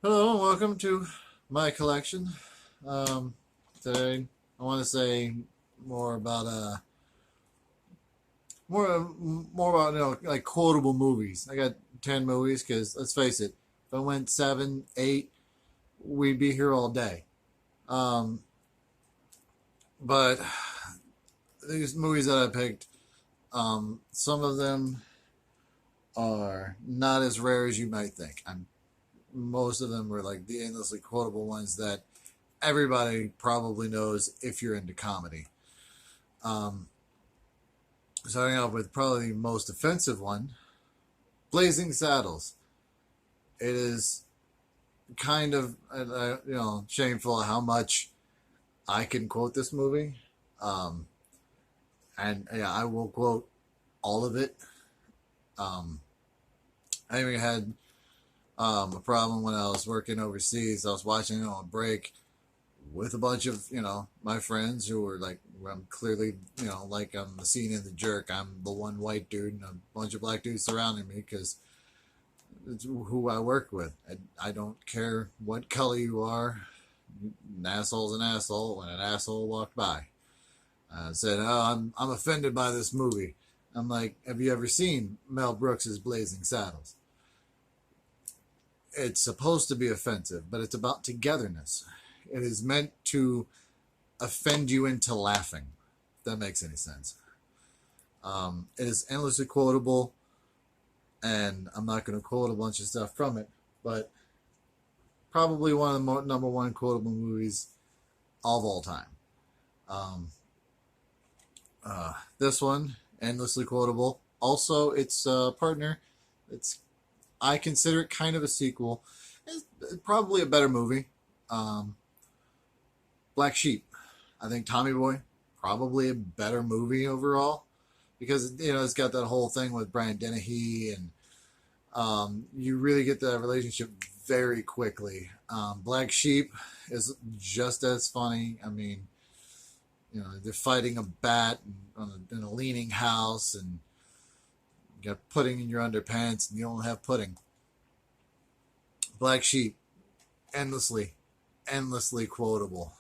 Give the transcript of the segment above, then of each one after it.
Hello, and welcome to my collection. Today, I want to say more about more about like quotable movies. I got 10 movies because let's face it, if I went seven, eight, we'd be here all day. Um, but these movies that I picked, some of them are not as rare as you might think. Most of them were like the endlessly quotable ones that everybody probably knows if you're into comedy. Um, Starting off with probably the most offensive one, Blazing Saddles. It is kind of shameful how much I can quote this movie, um, and yeah, I will quote all of it. Um, I even had a problem when I was working overseas. I was watching it on break with a bunch of my friends who were like, I'm clearly like I'm the scene in The Jerk. I'm the one white dude and a bunch of black dudes surrounding me because it's who I work with. I don't care what color you are. An asshole's an asshole. When an asshole walked by, I said, "Oh, I'm offended by this movie." I'm like, "Have you ever seen Mel Brooks's Blazing Saddles?" It's supposed to be offensive, but it's about togetherness. It is meant to offend you into laughing, if that makes any sense. It is endlessly quotable, and I'm not going to quote a bunch of stuff from it, but probably one of the number one quotable movies of all time. Um, this one, endlessly quotable. Also, its partner, it's I consider it kind of a sequel. It's probably a better movie. Um, Black Sheep. I think Tommy Boy probably a better movie overall because it's got that whole thing with Brian Dennehy and you really get that relationship very quickly. Black Sheep is just as funny. I mean, they're fighting a bat in a leaning house and you got pudding in your underpants and you don't have pudding. Black Sheep, endlessly quotable.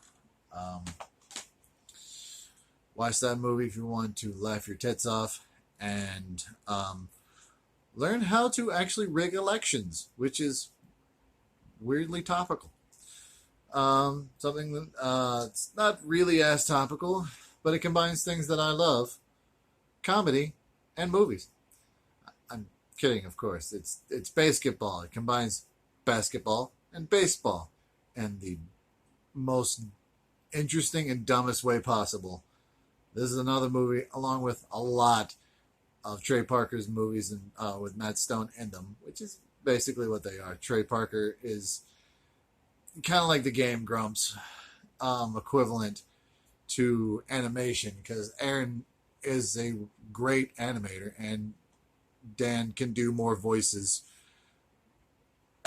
Um, Watch that movie if you want to laugh your tits off and learn how to actually rig elections, which is weirdly topical. Something that it's not really as topical, but it combines things that I love: comedy and movies. I'm kidding, of course. It's basketball. It combines basketball and baseball, and the most interesting and dumbest way possible. This is another movie, along with a lot of Trey Parker's movies and with Matt Stone in them, which is basically what they are. Trey Parker is kind of like the Game Grumps equivalent to animation because Aaron is a great animator and Dan can do more voices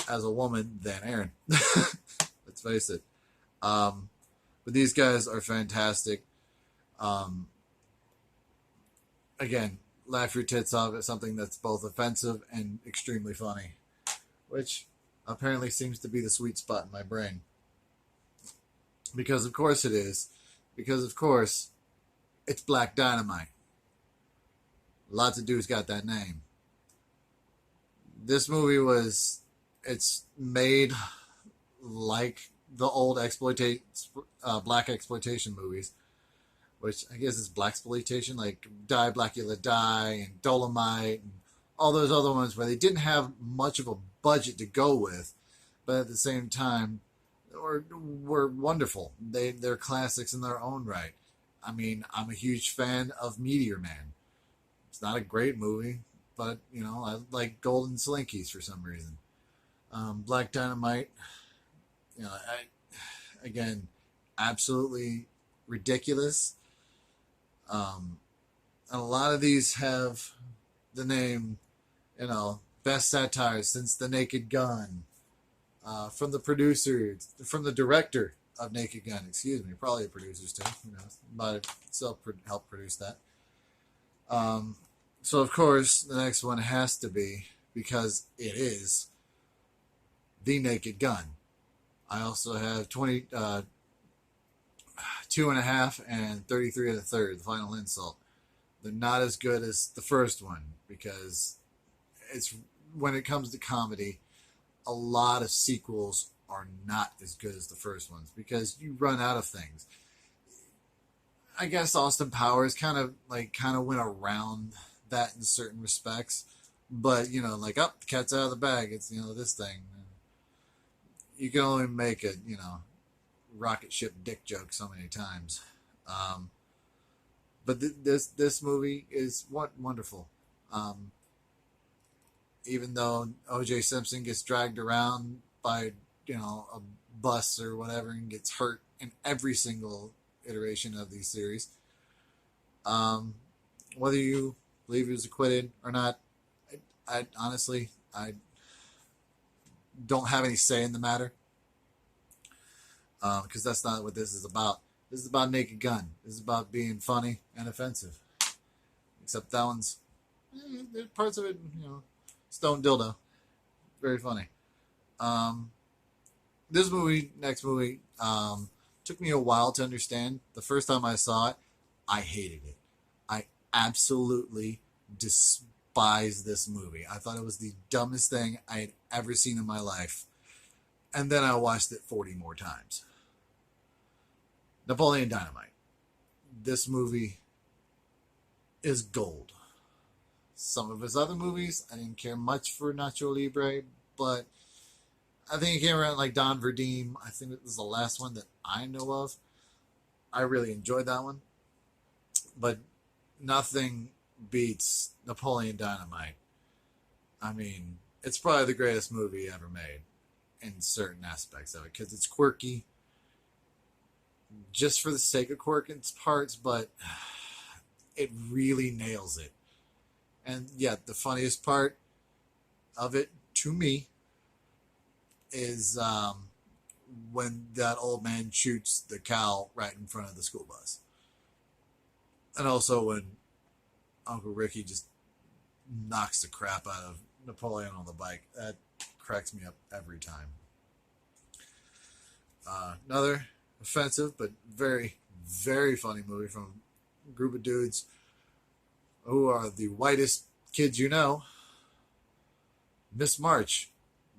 as a woman than Aaron. Let's face it. But these guys are fantastic. Um, Again, laugh your tits off at something that's both offensive and extremely funny, which apparently seems to be the sweet spot in my brain. Because of course it is. Because of course it's Black Dynamite. Lots of dudes got that name. This movie it's made like the old black exploitation movies, which I guess is black exploitation, like Die Blackula Die and Dolomite and all those other ones where they didn't have much of a budget to go with, but at the same time were wonderful. They're classics in their own right. I mean, I'm a huge fan of Meteor Man. It's not a great movie, but I like Golden Slinkies for some reason. Black Dynamite, again, absolutely ridiculous. And a lot of these have the name, best satire since The Naked Gun, from the producer, from the director of Naked Gun, excuse me, probably the producers too, might have helped produce that. So of course, the next one has to be, because it is, The Naked Gun. I also have 2.5 and 33 and a third, The Final Insult. They're not as good as the first one because it's when it comes to comedy, a lot of sequels are not as good as the first ones because you run out of things. I guess Austin Powers kind of went around that in certain respects, but like the cat's out of the bag. It's this thing. You can only make a rocket ship dick joke so many times. But this movie is wonderful. Even though O.J. Simpson gets dragged around by a bus or whatever and gets hurt in every single iteration of these series, whether you believe he was acquitted or not, I honestly don't have any say in the matter because that's not what this is about. This is about Naked Gun. This is about being funny and offensive. Except that one's there's parts of it, Stone Dildo, very funny. This movie, next movie, took me a while to understand. The first time I saw it, I hated it. I absolutely despised this movie. I thought it was the dumbest thing I had ever seen in my life. And then I watched it 40 more times. Napoleon Dynamite. This movie is gold. Some of his other movies, I didn't care much for Nacho Libre, but I think it came around like Don Verdeem. I think it was the last one that I know of. I really enjoyed that one. But nothing beats Napoleon Dynamite. I mean, it's probably the greatest movie ever made in certain aspects of it because it's quirky just for the sake of quirk in its parts, but it really nails it. And yeah, the funniest part of it to me is when that old man shoots the cow right in front of the school bus. And also when Uncle Ricky just knocks the crap out of Napoleon on the bike. That cracks me up every time. Another offensive but very, very funny movie from a group of dudes who are the whitest kids you know. Miss March,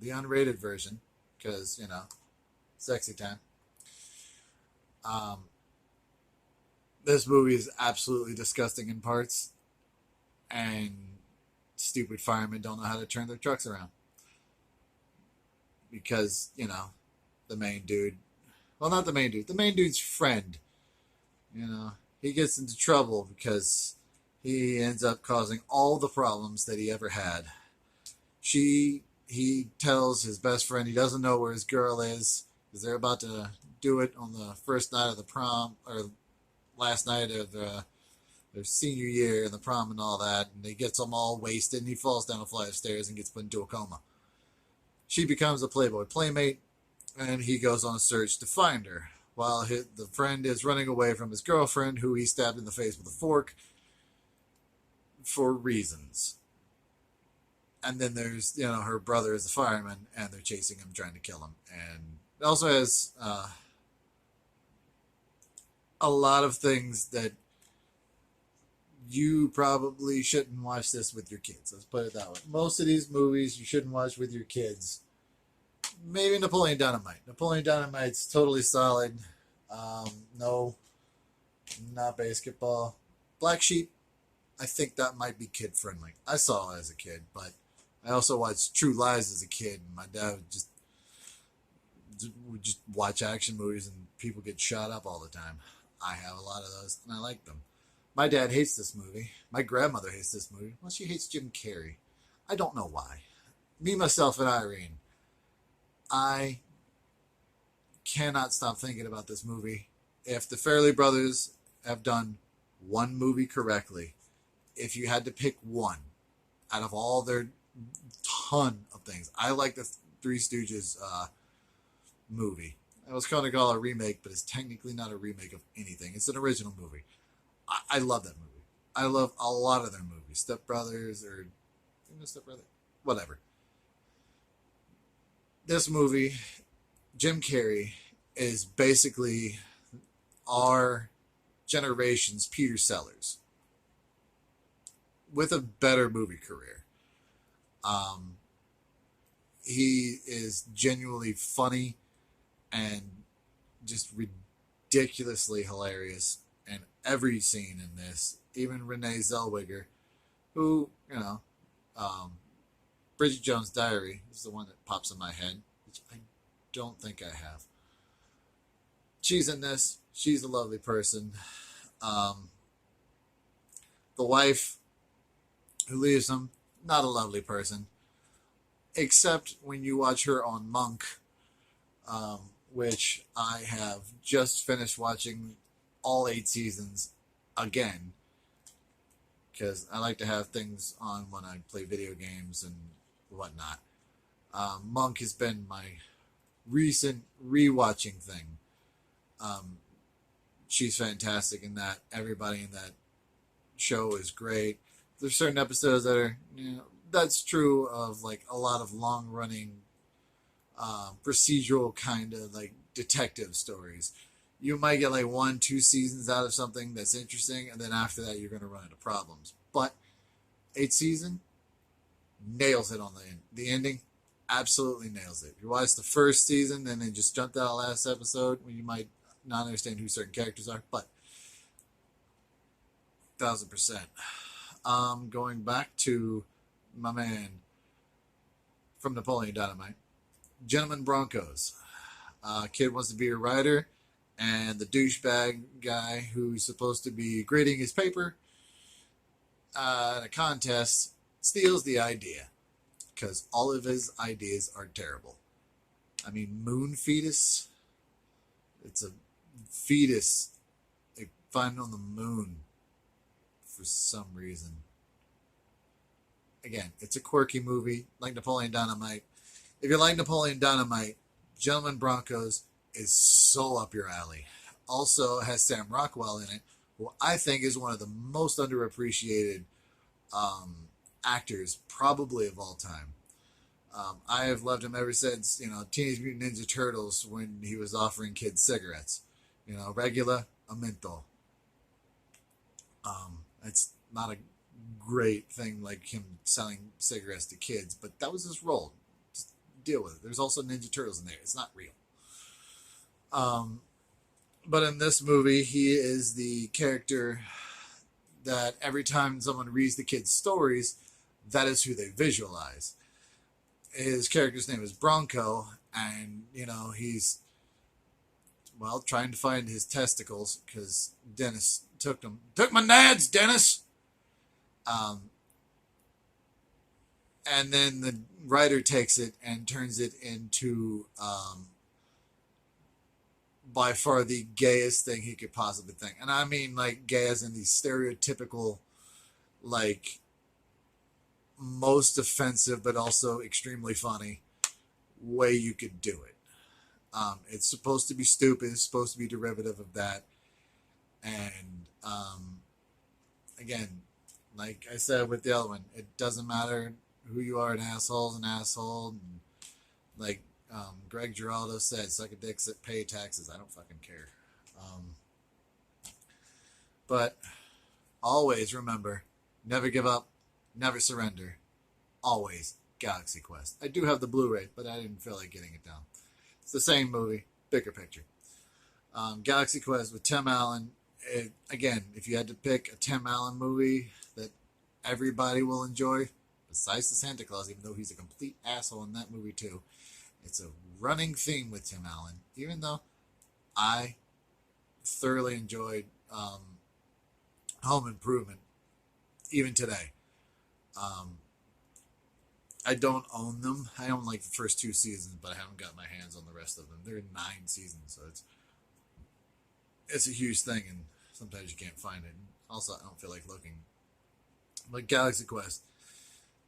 the unrated version, because, sexy time. This movie is absolutely disgusting in parts, and stupid firemen don't know how to turn their trucks around. Because, the main dude, well, not the main dude, the main dude's friend, he gets into trouble because he ends up causing all the problems that he ever had. He tells his best friend he doesn't know where his girl is because they're about to do it on the first night of the prom or last night of their senior year and the prom and all that, and he gets them all wasted and he falls down a flight of stairs and gets put into a coma. She becomes a Playboy playmate and he goes on a search to find her while the friend is running away from his girlfriend who he stabbed in the face with a fork for reasons. And then there's, her brother is a fireman and they're chasing him, trying to kill him. And it also has a lot of things that you probably shouldn't watch this with your kids. Let's put it that way. Most of these movies you shouldn't watch with your kids. Maybe Napoleon Dynamite. Napoleon Dynamite's totally solid. No, not basketball. Black Sheep, I think that might be kid friendly. I saw it as a kid, but I also watched True Lies as a kid. My dad would just watch action movies and people get shot up all the time. I have a lot of those and I like them. My dad hates this movie. My grandmother hates this movie. Well, she hates Jim Carrey. I don't know why. Me, myself, and Irene. I cannot stop thinking about this movie. If the Farrelly brothers have done one movie correctly, if you had to pick one out of all their ton of things, I like the Three Stooges movie. I was going to call it a remake, but it's technically not a remake of anything. It's an original movie. I love that movie. I love a lot of their movies. Step Brothers or Step Brother, whatever. this movie, Jim Carrey is basically our generation's Peter Sellers with a better movie career. Um, he is genuinely funny and just ridiculously hilarious in every scene in this. Even Renee Zellweger, who, um, Bridget Jones' Diary is the one that pops in my head, which I don't think I have. She's in this. She's a lovely person. Um, the wife who leaves him, not a lovely person. Except when you watch her on Monk, which I have just finished watching all 8 seasons again. Because I like to have things on when I play video games and whatnot. Monk has been my recent rewatching thing. She's fantastic in that. Everybody in that show is great. There's certain episodes that are, that's true of like a lot of long running procedural kind of like detective stories. You might get like 1-2 seasons out of something that's interesting, and then after that you're going to run into problems. But 8th season nails it on the end. The ending absolutely nails it. If you watch the first season and then just jumped out last episode, you might not understand who certain characters are, but 1000%. Going back to my man from Napoleon Dynamite, Gentleman Broncos. Kid wants to be a writer, and the douchebag guy who's supposed to be grading his paper in a contest steals the idea because all of his ideas are terrible. I mean, moon fetus. It's a fetus they find on the moon for some reason. Again, it's a quirky movie like Napoleon Dynamite. If you like Napoleon Dynamite, Gentlemen Broncos is so up your alley. Also has Sam Rockwell in it, who I think is one of the most underappreciated actors probably of all time. I have loved him ever since, Teenage Mutant Ninja Turtles when he was offering kids cigarettes. Regular, a menthol. It's not a great thing like him selling cigarettes to kids, but that was his role. Just deal with it. There's also Ninja Turtles in there. It's not real. But in this movie, he is the character that every time someone reads the kids' stories, that is who they visualize. His character's name is Bronco, and, he's, trying to find his testicles because Dennis took them. Took my nads, Dennis! And then the writer takes it and turns it into by far the gayest thing he could possibly think. And I mean like gay as in the stereotypical, like most offensive but also extremely funny way you could do it. It's supposed to be stupid. It's supposed to be derivative of that. And again, like I said with the other one, it doesn't matter who you are. An asshole is an asshole. And like Greg Giraldo said, suck a dick, pay taxes. I don't fucking care. But always remember, never give up, never surrender. Always Galaxy Quest. I do have the Blu-ray, but I didn't feel like getting it down. It's the same movie, bigger picture. Galaxy Quest with Tim Allen. Again, if you had to pick a Tim Allen movie that everybody will enjoy, besides the Santa Claus, even though he's a complete asshole in that movie too, it's a running theme with Tim Allen. Even though I thoroughly enjoyed Home Improvement, even today. I don't own them. I own like the first 2 seasons, but I haven't got my hands on the rest of them. They're 9 seasons, so it's a huge thing, and sometimes you can't find it. Also, I don't feel like looking. But Galaxy Quest,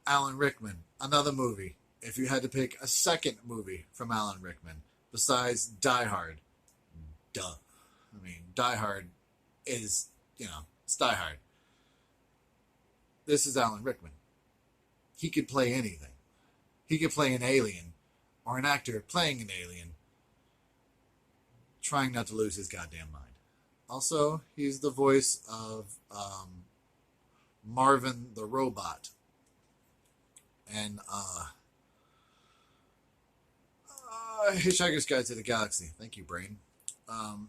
Alan Rickman, another movie. If you had to pick a second movie from Alan Rickman besides Die Hard, duh. I mean, Die Hard is, it's Die Hard. This is Alan Rickman. He could play anything. He could play an alien or an actor playing an alien trying not to lose his goddamn mind. Also, he's the voice of Marvin the Robot and Hitchhiker's Guide to the Galaxy. Thank you, brain. Um,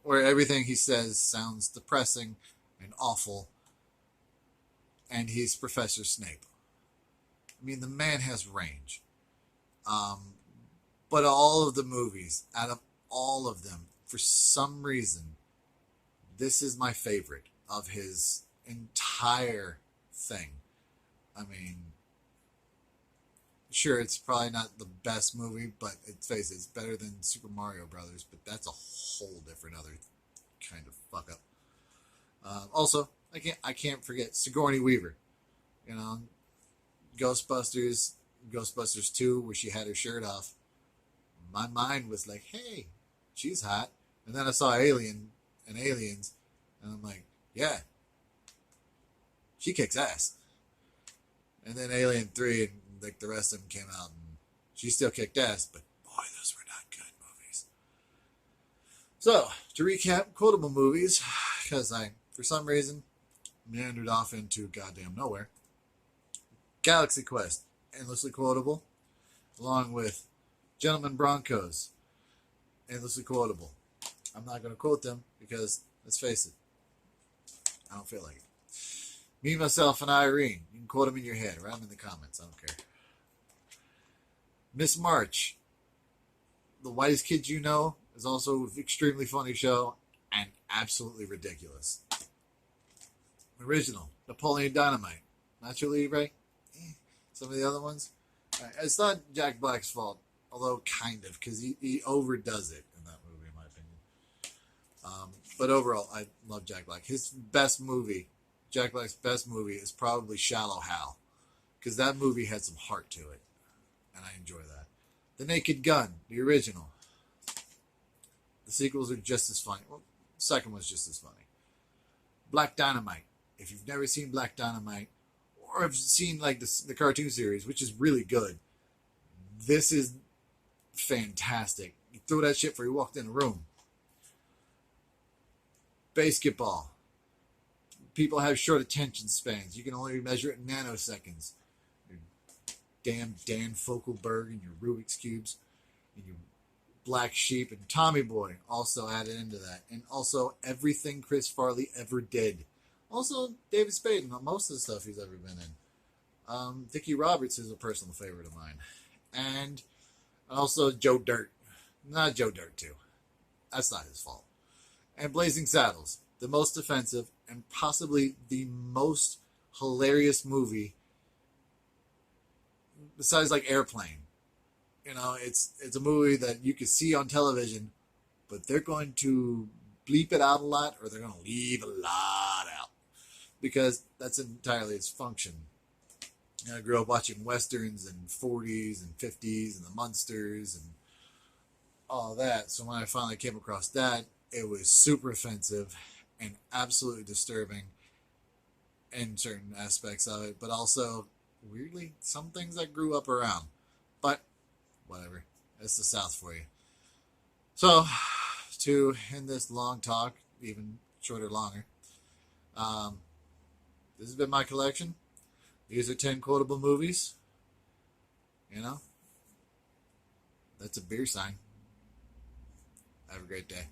where everything he says sounds depressing and awful, and he's Professor Snape. I mean, the man has range. Um, but all of the movies, out of all of them, for some reason, this is my favorite of his entire thing. I mean, sure, it's probably not the best movie, but let's face it, it's better than Super Mario Brothers. But that's a whole different other kind of fuck up. Also, I can't forget Sigourney Weaver. You know, Ghostbusters, Ghostbusters 2, where she had her shirt off. My mind was like, hey, she's hot. And then I saw Alien and Aliens, and I'm like, yeah, she kicks ass. And then Alien 3 and like the rest of them came out, and she still kicked ass, but boy, those were not good movies. So, to recap, quotable movies, because I, for some reason, meandered off into goddamn nowhere. Galaxy Quest, endlessly quotable, along with Gentlemen Broncos, endlessly quotable. I'm not going to quote them because, let's face it, I don't feel like it. Me, Myself, and Irene. You can quote them in your head. Write them in the comments. I don't care. Miss March, The Whitest Kid You Know, is also an extremely funny show and absolutely ridiculous. Original, Napoleon Dynamite. Nacho Libre. Some of the other ones. It's not Jack Black's fault, although kind of, because he overdoes it in that movie, in my opinion. But overall, I love Jack Black. His best movie, Jack Black's best movie, is probably Shallow Hal, because that movie had some heart to it, and I enjoy that. The Naked Gun, the original. The sequels are just as funny. Well, the second one's just as funny. Black Dynamite. If you've never seen Black Dynamite, or have seen like the cartoon series, which is really good, this is fantastic. You throw that shit before you walked in the room. Basketball. People have short attention spans. You can only measure it in nanoseconds. Your damn Dan Fogelberg and your Rubik's Cubes and your Black Sheep and Tommy Boy also added into that. And also everything Chris Farley ever did. Also David Spade and most of the stuff he's ever been in. Dickie Roberts is a personal favorite of mine. And also Joe Dirt. Not Joe Dirt too. That's not his fault. And Blazing Saddles, the most offensive and possibly the most hilarious movie besides like Airplane. You know, it's a movie that you can see on television, but they're going to bleep it out a lot, or they're going to leave a lot out, because that's entirely its function. You know, I grew up watching westerns and 40s and 50s and the Munsters and all that. So when I finally came across that, it was super offensive and absolutely disturbing in certain aspects of it, but also weirdly some things I grew up around. But whatever, it's the South for you. So to end this long talk, even shorter, longer, this has been my collection. These are 10 quotable movies. You know, that's a beer sign. Have a great day.